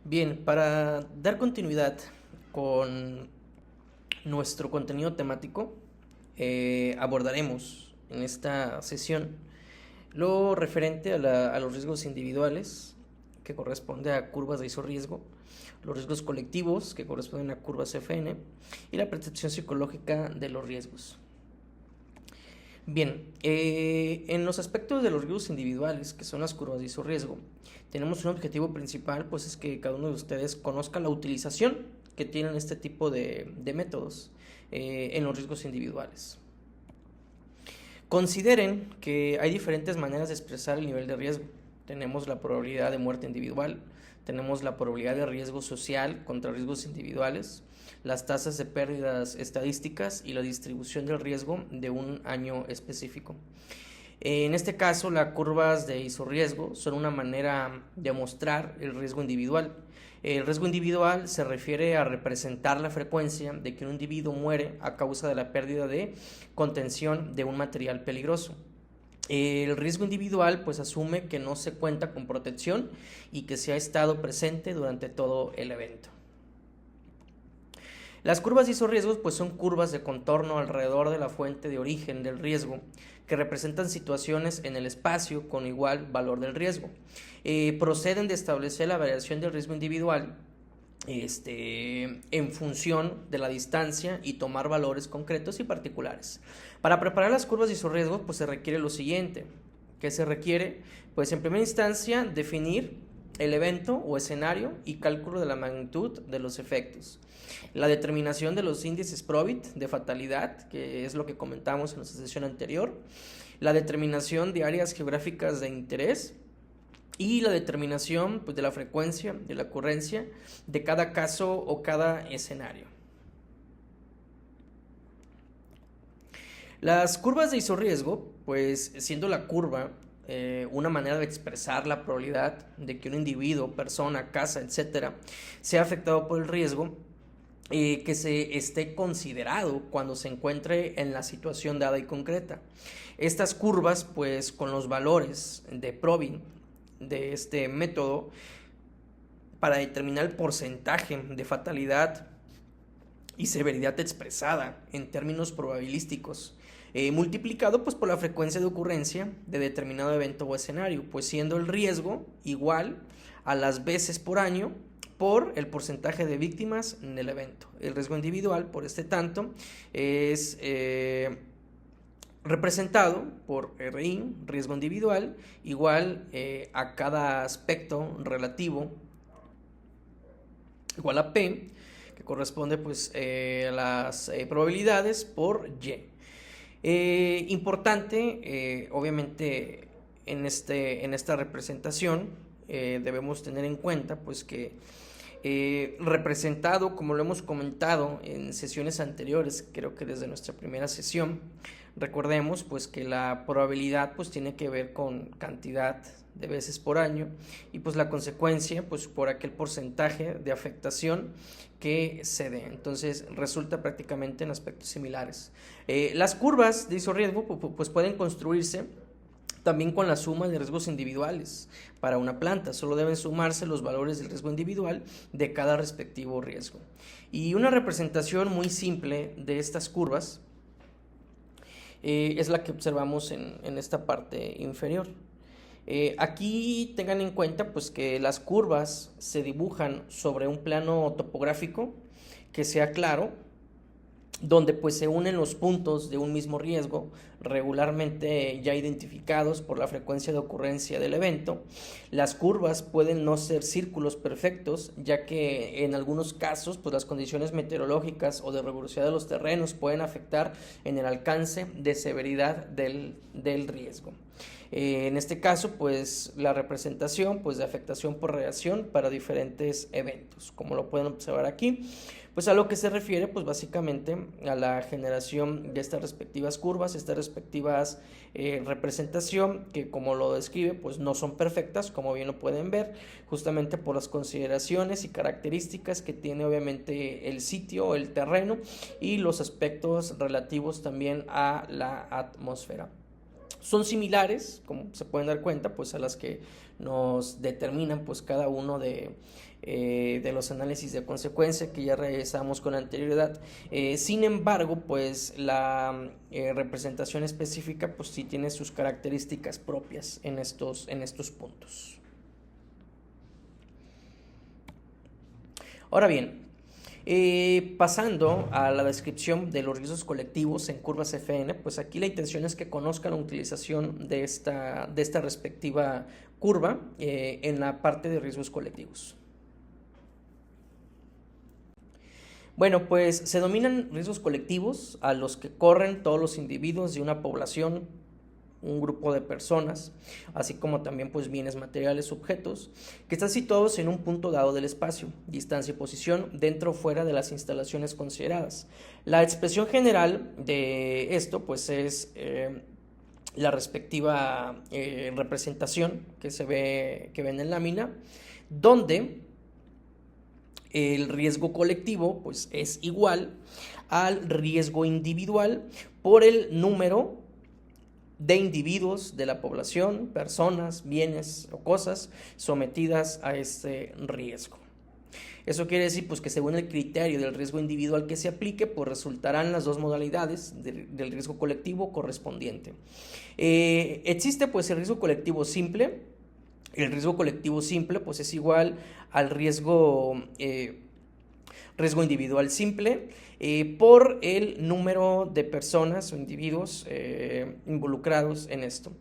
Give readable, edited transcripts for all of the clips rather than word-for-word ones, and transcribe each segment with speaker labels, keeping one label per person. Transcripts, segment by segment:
Speaker 1: Bien, para dar continuidad con nuestro contenido temático, abordaremos en esta sesión lo referente a los riesgos individuales, que corresponde a curvas de isorriesgo, los riesgos colectivos, que corresponden a curvas FN, y la percepción psicológica de los riesgos. Bien, en los aspectos de los riesgos individuales, que son las curvas de isorriesgo, tenemos un objetivo principal, pues es que cada uno de ustedes conozca la utilización que tienen este tipo de métodos en los riesgos individuales. Consideren que hay diferentes maneras de expresar el nivel de riesgo. Tenemos la probabilidad de muerte individual, tenemos la probabilidad de riesgo social contra riesgos individuales, las tasas de pérdidas estadísticas y la distribución del riesgo de un año específico. En este caso, las curvas de isorriesgo son una manera de mostrar el riesgo individual. El riesgo individual se refiere a representar la frecuencia de que un individuo muere a causa de la pérdida de contención de un material peligroso. El riesgo individual pues asume que no se cuenta con protección y que se ha estado presente durante todo el evento. Las curvas de isorriesgos pues son curvas de contorno alrededor de la fuente de origen del riesgo que representan situaciones en el espacio con igual valor del riesgo. Proceden de establecer la variación del riesgo individual en función de la distancia y tomar valores concretos y particulares. Para preparar las curvas de isorriesgos pues se requiere lo siguiente. ¿Qué se requiere? Pues en primera instancia definir el evento o escenario y cálculo de la magnitud de los efectos. La determinación de los índices Probit de fatalidad, que es lo que comentamos en nuestra sesión anterior. La determinación de áreas geográficas de interés y la determinación pues, de la frecuencia de la ocurrencia de cada caso o cada escenario. Las curvas de isorriesgo, pues siendo la curva una manera de expresar la probabilidad de que un individuo, persona, casa, etcétera, sea afectado por el riesgo que se esté considerado cuando se encuentre en la situación dada y concreta. Estas curvas, pues con los valores de Probit de este método, para determinar el porcentaje de fatalidad y severidad expresada en términos probabilísticos, multiplicado pues por la frecuencia de ocurrencia de determinado evento o escenario, pues siendo el riesgo igual a las veces por año por el porcentaje de víctimas en el evento. El riesgo individual, por este tanto, es representado por RI, riesgo individual, igual a cada aspecto relativo, igual a P, que corresponde pues a las probabilidades por Y. Importante, obviamente, en esta representación debemos tener en cuenta pues que representado, como lo hemos comentado en sesiones anteriores, creo que desde nuestra primera sesión, recordemos pues que la probabilidad pues tiene que ver con cantidad de veces por año y pues la consecuencia pues por aquel porcentaje de afectación que se dé. Entonces resulta prácticamente en aspectos similares. Las curvas de isorriesgo pues pueden construirse también con la suma de riesgos individuales para una planta. Solo deben sumarse los valores del riesgo individual de cada respectivo riesgo. Y una representación muy simple de estas curvas es la que observamos en esta parte inferior. Aquí tengan en cuenta pues, que las curvas se dibujan sobre un plano topográfico que sea claro, donde pues se unen los puntos de un mismo riesgo regularmente ya identificados por la frecuencia de ocurrencia del evento. Las curvas pueden no ser círculos perfectos, ya que en algunos casos pues las condiciones meteorológicas o de rigurosidad de los terrenos pueden afectar en el alcance de severidad del riesgo. En este caso, pues la representación pues, de afectación por radiación para diferentes eventos, como lo pueden observar aquí. Pues a lo que se refiere, pues básicamente a la generación de estas respectivas curvas, estas respectivas representación, que como lo describe, pues no son perfectas, como bien lo pueden ver, justamente por las consideraciones y características que tiene obviamente el sitio, el terreno y los aspectos relativos también a la atmósfera. son similares, como se pueden dar cuenta, pues a las que nos determinan pues cada uno de los análisis de consecuencia que ya realizamos con anterioridad. Sin embargo, pues la representación específica pues sí tiene sus características propias en estos puntos. Ahora bien, pasando a la descripción de los riesgos colectivos en curvas FN, pues aquí la intención es que conozcan la utilización de esta respectiva curva en la parte de riesgos colectivos. Bueno, pues se denominan riesgos colectivos a los que corren todos los individuos de una población, un grupo de personas, así como también pues bienes materiales, objetos, que están situados en un punto dado del espacio, distancia y posición, dentro o fuera de las instalaciones consideradas. La expresión general de esto pues es la respectiva representación que ven en lámina, donde el riesgo colectivo pues es igual al riesgo individual por el número de individuos de la población, personas, bienes o cosas sometidas a este riesgo. Eso quiere decir pues que según el criterio del riesgo individual que se aplique, pues resultarán las dos modalidades del riesgo colectivo correspondiente. Existe pues el riesgo colectivo simple. El riesgo colectivo simple pues es igual al riesgo individual simple por el número de personas o individuos involucrados en esto.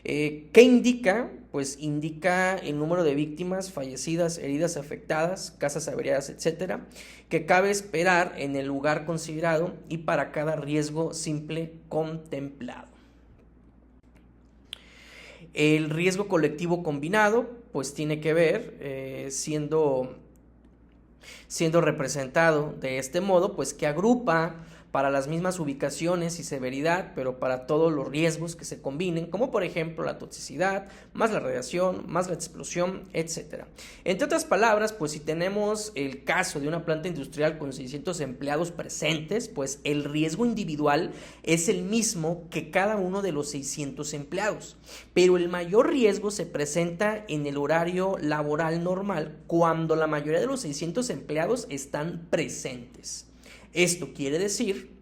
Speaker 1: ¿Qué indica? Pues indica el número de víctimas fallecidas, heridas, afectadas, casas averiadas, etcétera, que cabe esperar en el lugar considerado y para cada riesgo simple contemplado. El riesgo colectivo combinado pues tiene que ver siendo representado de este modo, pues que agrupa para las mismas ubicaciones y severidad, pero para todos los riesgos que se combinen, como por ejemplo la toxicidad, más la radiación, más la explosión, etc. Entre otras palabras, pues si tenemos el caso de una planta industrial con 600 empleados presentes, pues el riesgo individual es el mismo que cada uno de los 600 empleados, pero el mayor riesgo se presenta en el horario laboral normal cuando la mayoría de los 600 empleados están presentes. Esto quiere decir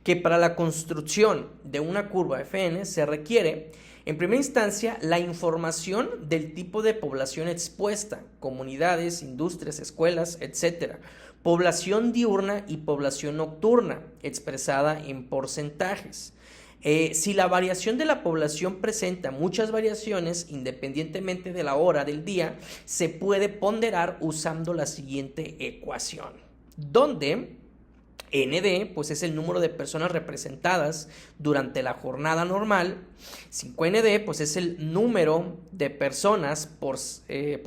Speaker 1: que para la construcción de una curva FN se requiere, en primera instancia, la información del tipo de población expuesta, comunidades, industrias, escuelas, etc., población diurna y población nocturna, expresada en porcentajes. Si la variación de la población presenta muchas variaciones, independientemente de la hora del día, se puede ponderar usando la siguiente ecuación, donde ND pues es el número de personas representadas durante la jornada normal, 5ND pues es el número de personas por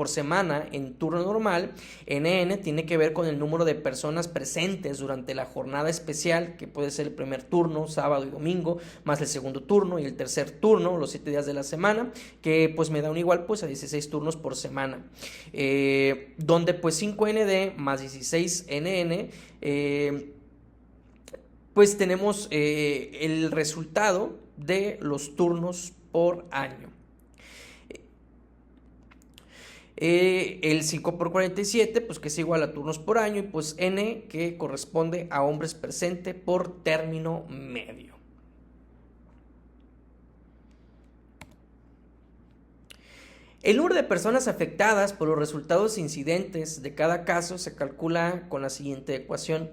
Speaker 1: semana en turno normal, NN tiene que ver con el número de personas presentes durante la jornada especial, que puede ser el primer turno, sábado y domingo, más el segundo turno y el tercer turno, los 7 días de la semana, que pues me da un igual pues a 16 turnos por semana, donde pues 5ND más 16NN pues tenemos el resultado de los turnos por año. El 5 por 47, pues que es igual a turnos por año, y pues N, que corresponde a hombres presente por término medio. El número de personas afectadas por los resultados incidentes de cada caso se calcula con la siguiente ecuación,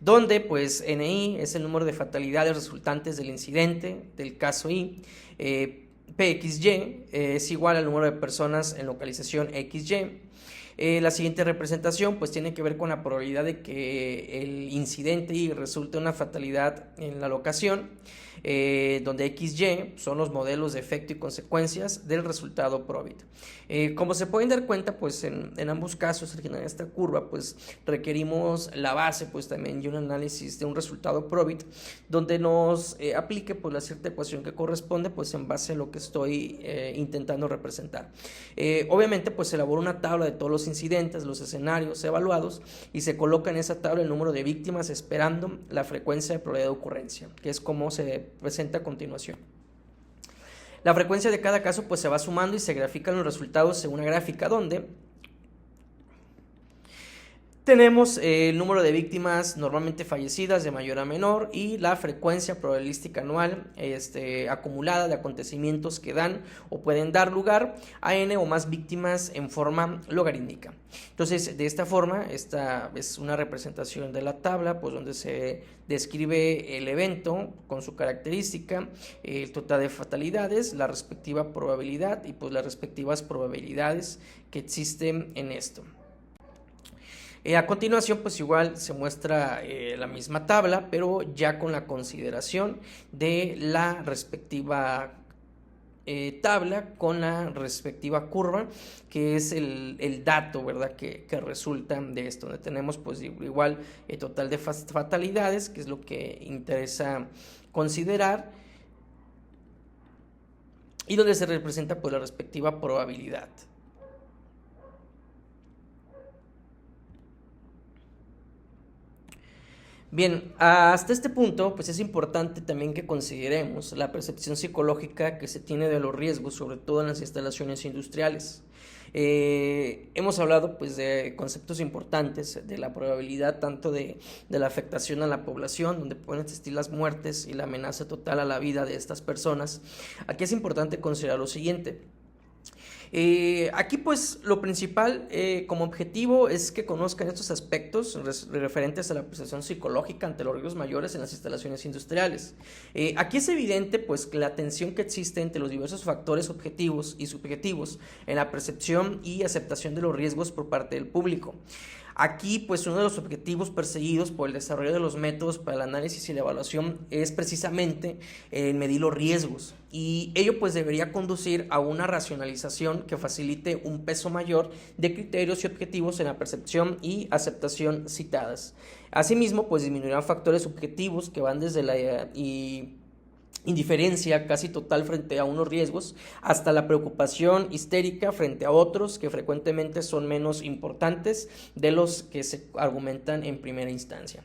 Speaker 1: donde pues NI es el número de fatalidades resultantes del incidente del caso I, PXY es igual al número de personas en localización XY. La siguiente representación pues tiene que ver con la probabilidad de que el incidente Y resulte una fatalidad en la locación, donde XY son los modelos de efecto y consecuencias del resultado Probit. Como se pueden dar cuenta, pues en ambos casos, al generar esta curva, pues requerimos la base pues también y un análisis de un resultado Probit, donde nos aplique pues la cierta ecuación que corresponde pues en base a lo que estoy intentando representar. Obviamente pues elaboro una tabla de todos los los incidentes, los escenarios evaluados, y se coloca en esa tabla el número de víctimas esperando la frecuencia de probabilidad de ocurrencia, que es como se presenta a continuación. La frecuencia de cada caso pues se va sumando y se grafican los resultados en una gráfica donde tenemos el número de víctimas normalmente fallecidas de mayor a menor y la frecuencia probabilística anual acumulada de acontecimientos que dan o pueden dar lugar a n o más víctimas en forma logarítmica. Entonces, de esta forma, esta es una representación de la tabla, pues donde se describe el evento con su característica, el total de fatalidades, la respectiva probabilidad y pues las respectivas probabilidades que existen en esto. A continuación, pues igual se muestra la misma tabla, pero ya con la consideración de la respectiva tabla con la respectiva curva, que es el dato, ¿verdad?, que resulta de esto, donde tenemos pues igual el total de fatalidades, que es lo que interesa considerar, y donde se representa pues la respectiva probabilidad. Bien, hasta este punto, pues es importante también que consideremos la percepción psicológica que se tiene de los riesgos, sobre todo en las instalaciones industriales. Hemos hablado pues de conceptos importantes de la probabilidad tanto de la afectación a la población, donde pueden existir las muertes y la amenaza total a la vida de estas personas. Aquí es importante considerar lo siguiente. Aquí pues lo principal como objetivo es que conozcan estos aspectos referentes a la percepción psicológica ante los riesgos mayores en las instalaciones industriales. Aquí es evidente pues que la tensión que existe entre los diversos factores objetivos y subjetivos en la percepción y aceptación de los riesgos por parte del público. Aquí, pues, uno de los objetivos perseguidos por el desarrollo de los métodos para el análisis y la evaluación es precisamente medir los riesgos, y ello pues debería conducir a una racionalización que facilite un peso mayor de criterios y objetivos en la percepción y aceptación citadas. Asimismo, pues disminuirán factores subjetivos que van desde la indiferencia casi total frente a unos riesgos, hasta la preocupación histérica frente a otros que frecuentemente son menos importantes de los que se argumentan en primera instancia.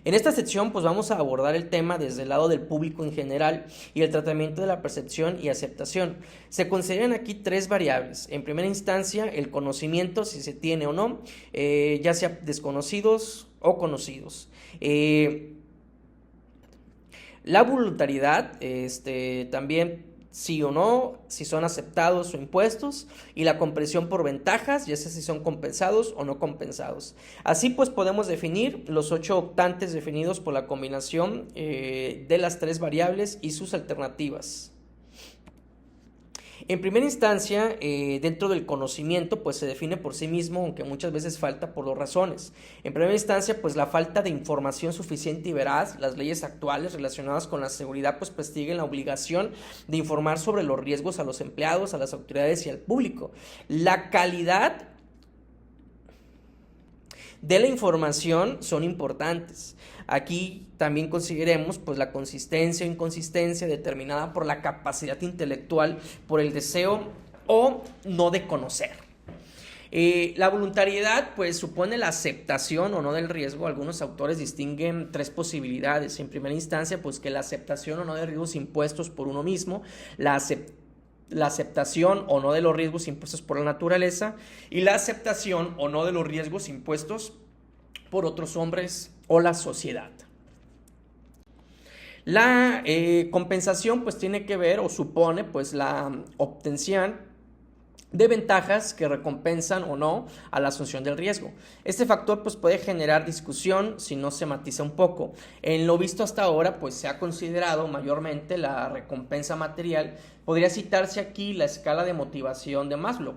Speaker 1: En esta sección pues vamos a abordar el tema desde el lado del público en general y el tratamiento de la percepción y aceptación. Se consideran aquí tres variables. En primera instancia, el conocimiento, si se tiene o no, ya sea desconocidos o conocidos. La voluntariedad, también sí o no, si son aceptados o impuestos, y la comprensión por ventajas, ya sea si son compensados o no compensados. Así pues podemos definir los 8 octantes definidos por la combinación de las tres variables y sus alternativas. En primera instancia, dentro del conocimiento, pues se define por sí mismo, aunque muchas veces falta por 2 razones. En primera instancia, pues la falta de información suficiente y veraz. Las leyes actuales relacionadas con la seguridad pues persiguen la obligación de informar sobre los riesgos a los empleados, a las autoridades y al público. La calidad de la información son importantes. Aquí también consideremos pues la consistencia o inconsistencia determinada por la capacidad intelectual, por el deseo o no de conocer. La voluntariedad pues supone la aceptación o no del riesgo. Algunos autores distinguen 3 posibilidades. En primera instancia, pues que la aceptación o no de riesgos impuestos por uno mismo, la aceptación o no de los riesgos impuestos por la naturaleza, y la aceptación o no de los riesgos impuestos por otros hombres o la sociedad. La compensación pues tiene que ver o supone pues la obtención de ventajas que recompensan o no a la asunción del riesgo. Este factor pues puede generar discusión si no se matiza un poco. En lo visto hasta ahora pues se ha considerado mayormente la recompensa material. Podría citarse aquí la escala de motivación de Maslow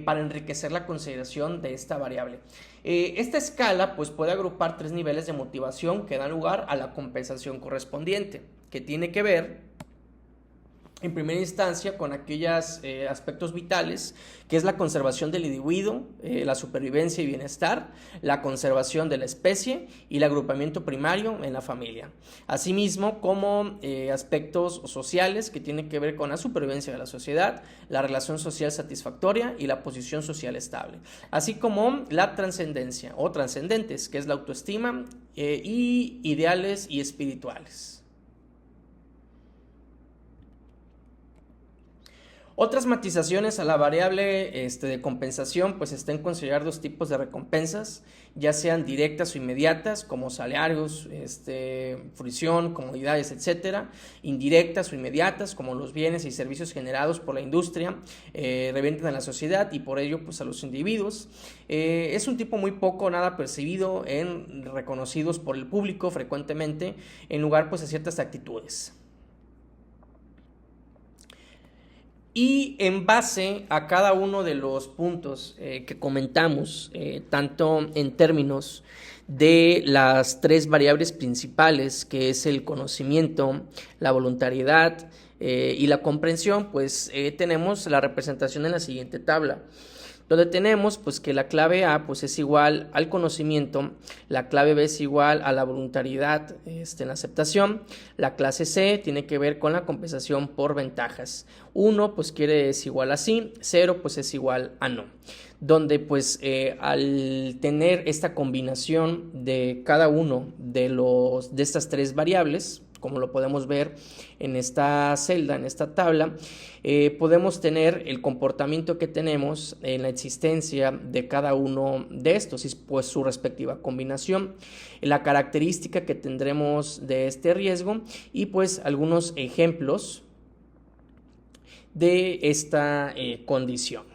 Speaker 1: para enriquecer la consideración de esta variable. Esta escala pues puede agrupar 3 niveles de motivación que dan lugar a la compensación correspondiente, que tiene que ver en primera instancia con aquellos aspectos vitales, que es la conservación del individuo, la supervivencia y bienestar, la conservación de la especie y el agrupamiento primario en la familia. Asimismo, como aspectos sociales que tienen que ver con la supervivencia de la sociedad, la relación social satisfactoria y la posición social estable. Así como la trascendencia o trascendentes, que es la autoestima y ideales y espirituales. Otras matizaciones a la variable de compensación pues está en considerar dos tipos de recompensas, ya sean directas o inmediatas, como salarios, fruición, comodidades, etcétera, indirectas o inmediatas, como los bienes y servicios generados por la industria, revientan a la sociedad y por ello pues a los individuos. Es un tipo muy poco o nada percibido en reconocidos por el público frecuentemente, en lugar pues a ciertas actitudes. Y en base a cada uno de los puntos que comentamos, tanto en términos de las tres variables principales, que es el conocimiento, la voluntariedad y la comprensión, pues tenemos la representación en la siguiente tabla, donde tenemos pues que la clave A pues es igual al conocimiento, la clave B es igual a la voluntariedad en la aceptación, la clase C tiene que ver con la compensación por ventajas, 1 pues es igual a sí, 0 pues es igual a no, donde pues al tener esta combinación de cada uno de estas tres variables, como lo podemos ver en esta celda, en esta tabla, podemos tener el comportamiento que tenemos en la existencia de cada uno de estos y pues su respectiva combinación, la característica que tendremos de este riesgo y pues algunos ejemplos de esta condición.